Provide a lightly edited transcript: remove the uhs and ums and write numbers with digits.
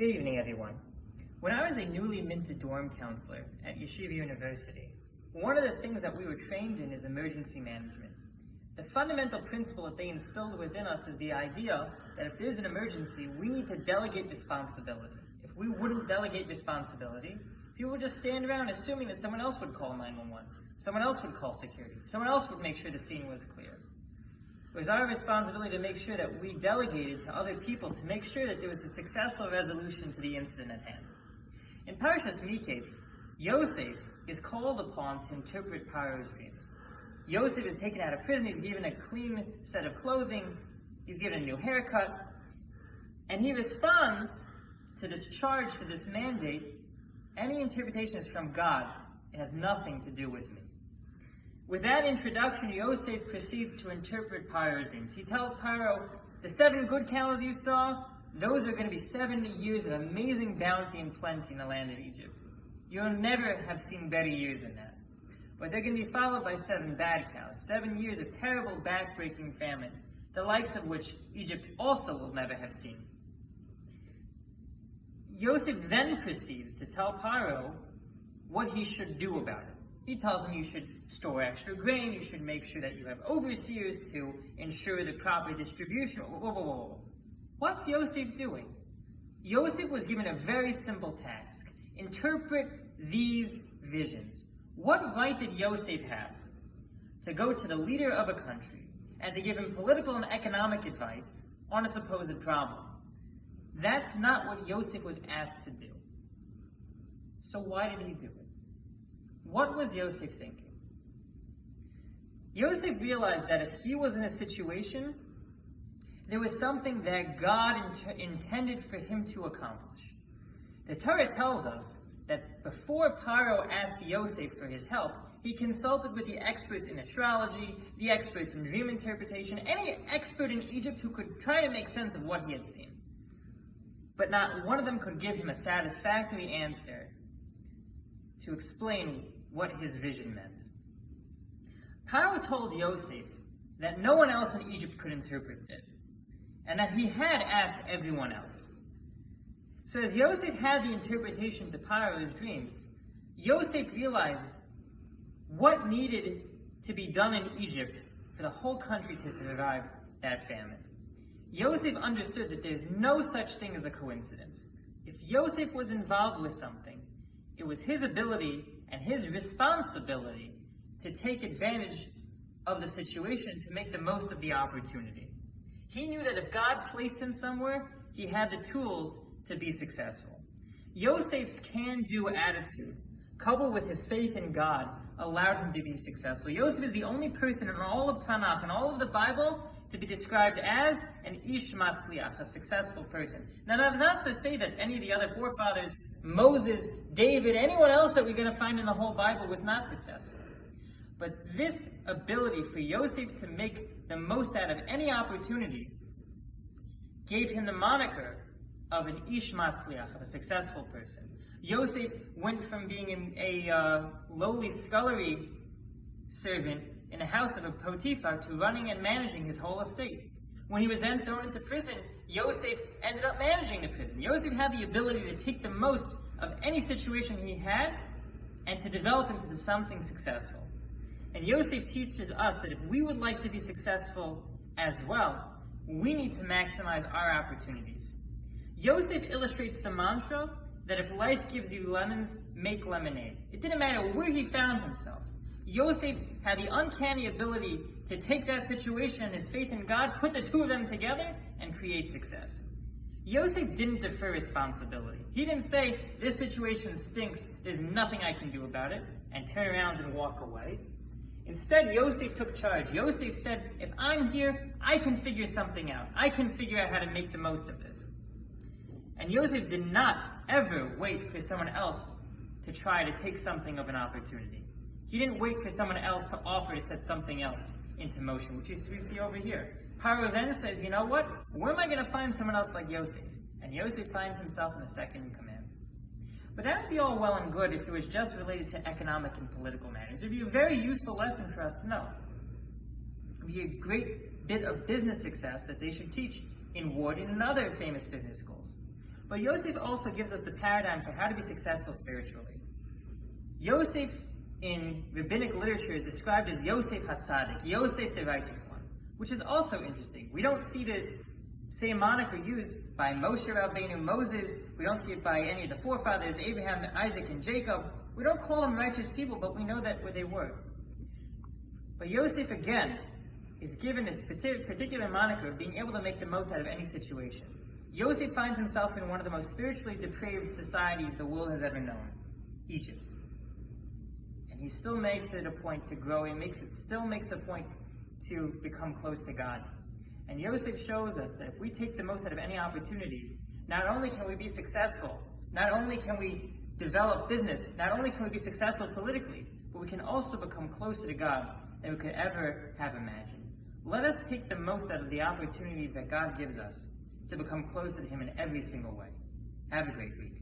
Good evening, everyone. When I was a newly minted dorm counselor at Yeshiva University, one of the things that we were trained in is emergency management. The fundamental principle that they instilled within us is the idea that if there's an emergency, we need to delegate responsibility. If we wouldn't delegate responsibility, people would just stand around assuming that someone else would call 911, someone else would call security, someone else would make sure the scene was clear. It was our responsibility to make sure that we delegated to other people to make sure that there was a successful resolution to the incident at hand. In Parshat Mikeitz, Yosef is called upon to interpret Paro's dreams. Yosef is taken out of prison, he's given a clean set of clothing, he's given a new haircut, and he responds to this charge, to this mandate. Any interpretation is from God. It has nothing to do with me. With that introduction, Yosef proceeds to interpret Paro's dreams. He tells Paro, the 7 good cows you saw, those are going to be 7 years of amazing bounty and plenty in the land of Egypt. You'll never have seen better years than that. But they're going to be followed by 7 bad cows, 7 years of terrible, back-breaking famine, the likes of which Egypt also will never have seen. Yosef then proceeds to tell Paro what he should do about it. He tells him you should store extra grain, you should make sure that you have overseers to ensure the proper distribution. Whoa. What's Yosef doing? Yosef was given a very simple task. Interpret these visions. What right did Yosef have to go to the leader of a country and to give him political and economic advice on a supposed problem? That's not what Yosef was asked to do. So why did he do it? What was Yosef thinking? Yosef realized that if he was in a situation, there was something that God intended for him to accomplish. The Torah tells us that before Paro asked Yosef for his help, he consulted with the experts in astrology, the experts in dream interpretation, any expert in Egypt who could try to make sense of what he had seen. But not one of them could give him a satisfactory answer to explain what his vision meant. Paro told Yosef that no one else in Egypt could interpret it, and that he had asked everyone else. So as Yosef had the interpretation to Paro's dreams, Yosef realized what needed to be done in Egypt for the whole country to survive that famine. Yosef understood that there's no such thing as a coincidence. If Yosef was involved with something, it was his ability and his responsibility to take advantage of the situation to make the most of the opportunity. He knew that if God placed him somewhere, he had the tools to be successful. Yosef's can-do attitude, coupled with his faith in God, allowed him to be successful. Yosef is the only person in all of Tanakh, in all of the Bible, to be described as an ish matzliach, a successful person. Now, that's not to say that any of the other forefathers, Moses, David, anyone else that we're going to find in the whole Bible was not successful. But this ability for Yosef to make the most out of any opportunity gave him the moniker of an ish matzliach, of a successful person. Yosef went from being a lowly scullery servant in the house of a Potiphar to running and managing his whole estate. When he was then thrown into prison, Yosef ended up managing the prison. Yosef had the ability to take the most of any situation he had and to develop into something successful. And Yosef teaches us that if we would like to be successful as well, we need to maximize our opportunities. Yosef illustrates the mantra that if life gives you lemons, make lemonade. It didn't matter where he found himself. Yosef had the uncanny ability to take that situation and his faith in God, put the two of them together, and create success. Yosef didn't defer responsibility. He didn't say, this situation stinks, there's nothing I can do about it, and turn around and walk away. Instead, Yosef took charge. Yosef said, if I'm here, I can figure something out. I can figure out how to make the most of this. And Yosef did not ever wait for someone else to try to take something of an opportunity. He didn't wait for someone else to offer to set something else into motion, which we see over here. Paro then says, you know what? Where am I going to find someone else like Yosef? And Yosef finds himself in the second in command. But that would be all well and good if it was just related to economic and political matters. It would be a very useful lesson for us to know. It would be a great bit of business success that they should teach in Wharton and other famous business schools. But Yosef also gives us the paradigm for how to be successful spiritually. Yosef in rabbinic literature is described as Yosef HaTzadik, Yosef the righteous one, which is also interesting. We don't see the same moniker used by Moshe Rabbeinu, Moses. We don't see it by any of the forefathers, Abraham, Isaac, and Jacob. We don't call them righteous people, but we know that what they were. But Yosef, again, is given this particular moniker of being able to make the most out of any situation. Yosef finds himself in one of the most spiritually depraved societies the world has ever known, Egypt. And he still makes it a point to grow. Still makes a point to become close to God. And Yosef shows us that if we take the most out of any opportunity, not only can we be successful, not only can we develop business, not only can we be successful politically, but we can also become closer to God than we could ever have imagined. Let us take the most out of the opportunities that God gives us to become closer to Him in every single way. Have a great week.